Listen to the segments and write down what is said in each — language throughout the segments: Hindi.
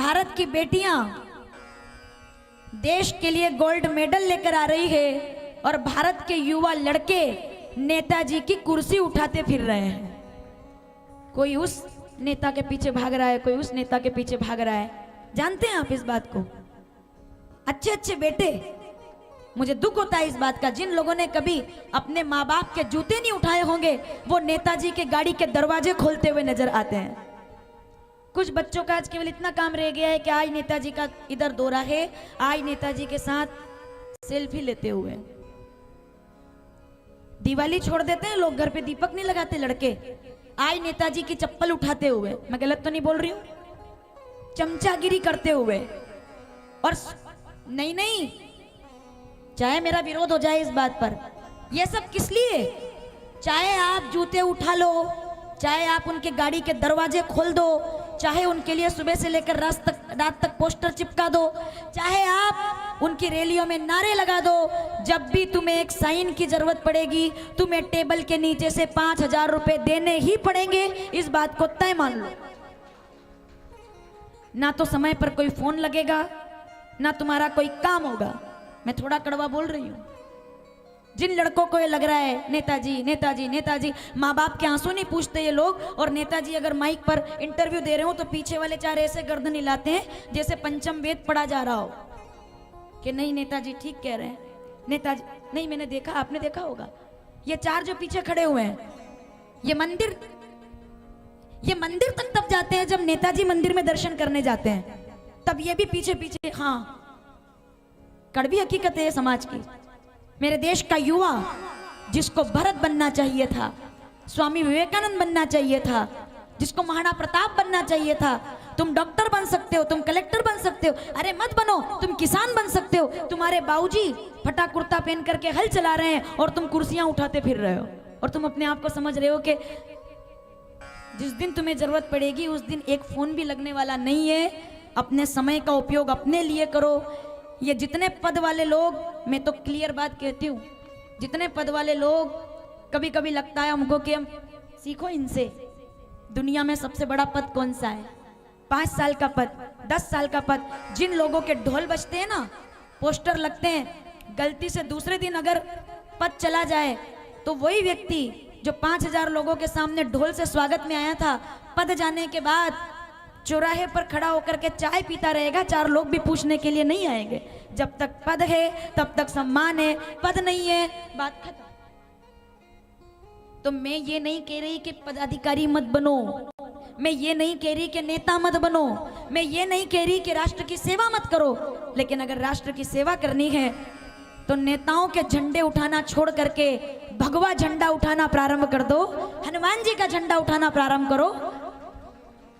भारत की बेटियां देश के लिए गोल्ड मेडल लेकर आ रही है और भारत के युवा लड़के नेताजी की कुर्सी उठाते फिर रहे हैं। कोई उस नेता के पीछे भाग रहा है, कोई उस नेता के पीछे भाग रहा है। जानते हैं आप इस बात को? अच्छे अच्छे बेटे, मुझे दुख होता है इस बात का, जिन लोगों ने कभी अपने माँ बाप के जूते नहीं उठाए होंगे वो नेताजी के गाड़ी के दरवाजे खोलते हुए नजर आते हैं। कुछ बच्चों का आज केवल इतना काम रह गया है कि आज नेताजी का इधर दौरा है, आज नेताजी के साथ सेल्फी लेते हुए। दिवाली छोड़ देते हैं लोग, घर पे दीपक नहीं लगाते लड़के, आज नेताजी की चप्पल उठाते हुए। मैं गलत तो नहीं बोल रही हूं? चमचागिरी करते हुए। और नहीं नहीं, चाहे मेरा विरोध हो जाए इस बात पर, यह सब किस लिए? चाहे आप जूते उठा लो, चाहे आप उनके गाड़ी के दरवाजे खोल दो, चाहे उनके लिए सुबह से लेकर रात तक पोस्टर चिपका दो, चाहे आप उनकी रैलियों में नारे लगा दो, जब भी तुम्हें एक साइन की जरूरत पड़ेगी तुम्हें टेबल के नीचे से 5,000 रुपए देने ही पड़ेंगे। इस बात को तय मान लो। ना तो समय पर कोई फोन लगेगा, ना तुम्हारा कोई काम होगा। मैं थोड़ा कड़वा बोल रही हूं। जिन लड़कों को ये लग रहा है नेताजी नेताजी नेताजी, माँ बाप के आंसू नहीं पूछते ये लोग, और नेताजी अगर माइक पर इंटरव्यू दे रहे हो तो पीछे वाले चार ऐसे गर्दन हिलाते हैं जैसे पंचम वेद पढ़ा जा रहा हो कि नहीं नेताजी ठीक कह रहे हैं, नेताजी नहीं। मैंने देखा, आपने देखा होगा, ये चार जो पीछे खड़े हुए हैं, ये मंदिर तक तब जाते हैं जब नेताजी मंदिर में दर्शन करने जाते हैं, तब ये भी पीछे पीछे। हाँ, कड़वी हकीकत है समाज की। मेरे देश का युवा जिसको भरत बनना चाहिए था, स्वामी विवेकानंद बनना चाहिए था, जिसको महाराणा प्रताप बनना चाहिए था, तुम डॉक्टर बन सकते हो, तुम कलेक्टर बन सकते हो, अरे मत बनो, तुम किसान बन सकते हो। तुम्हारे बाबूजी फटा कुर्ता पहन करके हल चला रहे हैं और तुम कुर्सियां उठाते फिर रहे हो, और तुम अपने आप को समझ रहे हो कि जिस दिन तुम्हें जरूरत पड़ेगी उस दिन एक फोन भी लगने वाला नहीं है। अपने समय का उपयोग अपने लिए करो। ये जितने पद वाले लोग, मैं तो क्लियर बात कहती हूँ, जितने पद वाले लोग, कभी कभी लगता है हमको कि हम सीखो इनसे। दुनिया में सबसे बड़ा पद कौन सा है? 5 साल का पद, 10 साल का पद। जिन लोगों के ढोल बजते हैं ना, पोस्टर लगते हैं, गलती से दूसरे दिन अगर पद चला जाए तो वही व्यक्ति जो 5,000 लोगों के सामने ढोल से स्वागत में आया था, पद जाने के बाद चौराहे पर खड़ा होकर के चाय पीता रहेगा, 4 लोग भी पूछने के लिए नहीं आएंगे। जब तक पद है तब तक सम्मान है, पद नहीं है बात खत्म। तो मैं ये नहीं कह रही कि पदाधिकारी मत बनो, मैं ये नहीं कह रही कि नेता मत बनो, मैं ये नहीं कह रही कि राष्ट्र की सेवा मत करो, लेकिन अगर राष्ट्र की सेवा करनी है तो नेताओं के झंडे उठाना छोड़ करके भगवा झंडा उठाना प्रारंभ कर दो, हनुमान जी का झंडा उठाना प्रारंभ करो।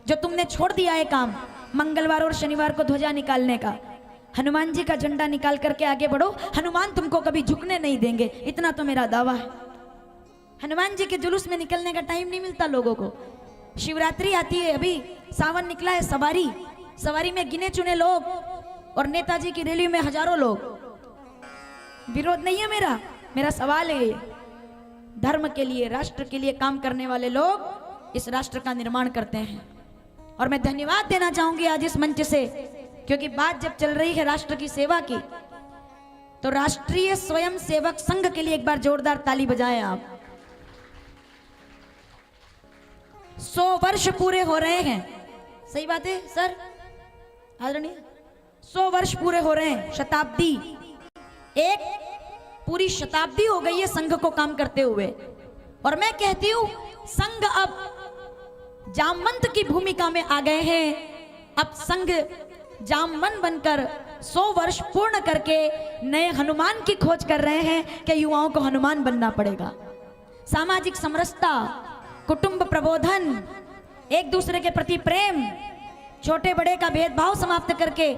जो तुमने छोड़ दिया है काम, मंगलवार और शनिवार को ध्वजा निकालने का, हनुमान जी का झंडा निकाल करके आगे बढ़ो। हनुमान तुमको कभी झुकने नहीं देंगे, इतना तो मेरा दावा है। हनुमान जी के जुलूस में निकलने का टाइम नहीं मिलता लोगों को। शिवरात्रि आती है, अभी सावन निकला है, सवारी में गिने चुने लोग, और नेताजी की रैली में हजारों लोग। विरोध नहीं है मेरा सवाल है, धर्म के लिए, राष्ट्र के लिए काम करने वाले लोग इस राष्ट्र का निर्माण करते हैं। और मैं धन्यवाद देना चाहूंगी आज इस मंच से, क्योंकि बात जब चल रही है राष्ट्र की सेवा की, तो राष्ट्रीय स्वयं सेवक संघ के लिए एक बार जोरदार ताली बजाएं आप। 100 वर्ष पूरे हो रहे हैं, सही बात है सर आदरणीय, 100 वर्ष पूरे हो रहे हैं, शताब्दी, एक पूरी शताब्दी हो गई है संघ को काम करते हुए। और मैं कहती हूं संघ अब जामवंत की भूमिका में आ गए हैं। अब संघ जामवन बनकर 100 वर्ष पूर्ण करके नए हनुमान की खोज कर रहे हैं कि युवाओं को हनुमान बनना पड़ेगा। सामाजिक समरसता, कुटुंब प्रबोधन, एक दूसरे के प्रति प्रेम, छोटे बड़े का भेदभाव समाप्त करके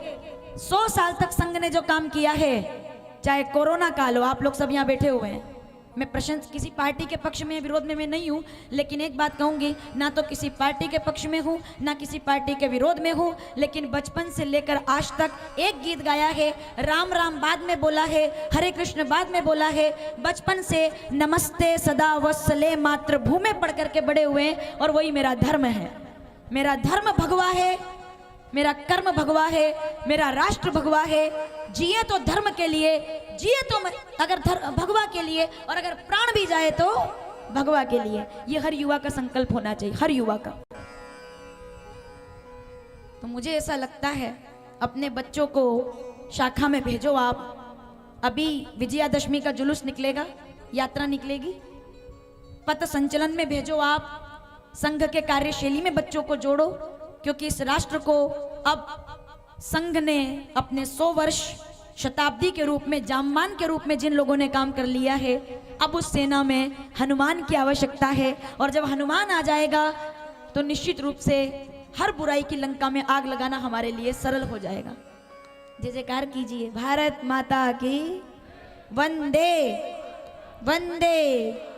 100 साल तक संघ ने जो काम किया है, चाहे कोरोना काल हो, आप लोग सब यहाँ बैठे हुए हैं, मैं किसी पार्टी के पक्ष में विरोध में मैं नहीं हूं, लेकिन एक बात कहूंगी, ना तो किसी पार्टी के पक्ष में हूं ना किसी पार्टी के विरोध में हूं, लेकिन बचपन से लेकर आज तक एक गीत गाया है, राम राम बाद में बोला है, हरे कृष्ण बाद में बोला है, बचपन से नमस्ते सदा वत्सले मातृभूमि पढ़ करके बड़े हुए, और वही मेरा धर्म है। मेरा धर्म भगवा है, मेरा कर्म भगवा है, मेरा राष्ट्र भगवा है। जिए तो धर्म के लिए, जिए तो अगर भगवा के लिए, और अगर प्राण भी जाए तो भगवा के लिए। ये हर युवा का संकल्प होना चाहिए, हर युवा का। तो मुझे ऐसा लगता है अपने बच्चों को शाखा में भेजो आप। अभी विजयादशमी का जुलूस निकलेगा, यात्रा निकलेगी, पथ संचलन में भेजो आप। संघ के कार्यशैली में बच्चों को जोड़ो, क्योंकि इस राष्ट्र को अब संघ ने अपने 100 वर्ष शताब्दी के रूप में, जामवान के रूप में जिन लोगों ने काम कर लिया है, अब उस सेना में हनुमान की आवश्यकता है। और जब हनुमान आ जाएगा तो निश्चित रूप से हर बुराई की लंका में आग लगाना हमारे लिए सरल हो जाएगा। जय जयकार कीजिए, भारत माता की वंदे वंदे।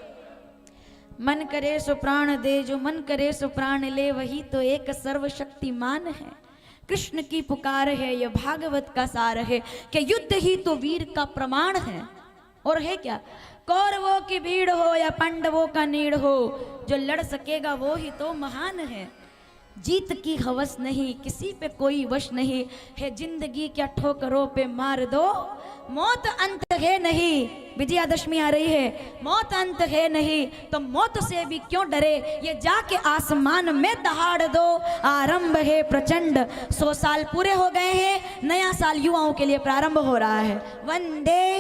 मन करे सो प्राण दे, जो मन करे सो प्राण ले, वही तो एक सर्वशक्तिमान है। कृष्ण की पुकार है, यह भागवत का सार है, कि युद्ध ही तो वीर का प्रमाण है। और है क्या, कौरवों की भीड़ हो या पांडवों का नीड़ हो, जो लड़ सकेगा वो ही तो महान है। जीत की हवस नहीं, किसी पे कोई वश नहीं है, जिंदगी क्या ठोकरों पे मार दो, मौत अंत है नहीं। विजयादशमी आ रही है, मौत अंत है नहीं, तो मौत से भी क्यों डरे, ये जाके आसमान में दहाड़ दो। आरंभ है प्रचंड, 100 साल पूरे हो गए हैं, नया साल युवाओं के लिए प्रारंभ हो रहा है। वंदे,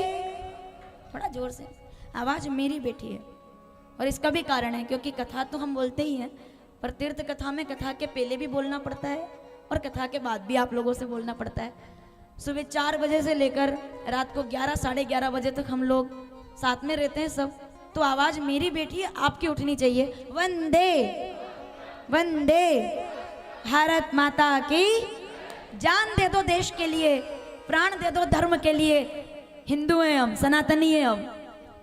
थोड़ा जोर से, आवाज मेरी बेटी है। और इसका भी कारण है, क्योंकि कथा तो हम बोलते ही हैं, पर तीर्थ कथा में कथा के पहले भी बोलना पड़ता है और कथा के बाद भी आप लोगों से बोलना पड़ता है। सुबह 4 बजे से लेकर रात को 11 साढ़े 11 बजे तक हम लोग साथ में रहते हैं सब। तो आवाज मेरी बेटी है, आपकी उठनी चाहिए। वंदे वंदे, भारत माता की। जान दे दो देश के लिए, प्राण दे दो धर्म के लिए। हिंदू हैं हम, सनातनी हैं हम,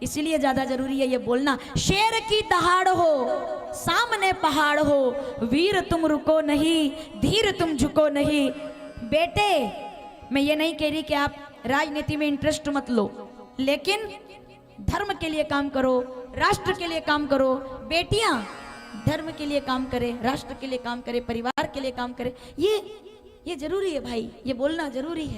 इसीलिए ज्यादा जरूरी है ये बोलना। शेर की दहाड़ हो, सामने पहाड़ हो, वीर तुम रुको नहीं, धीर तुम झुको नहीं। बेटे, मैं ये नहीं कह रही कि आप राजनीति में इंटरेस्ट मत लो, लेकिन धर्म के लिए काम करो, राष्ट्र के लिए काम करो। बेटियां धर्म के लिए काम करें, राष्ट्र के लिए काम करें, परिवार के लिए काम करें। ये जरूरी है भाई, ये बोलना जरूरी है।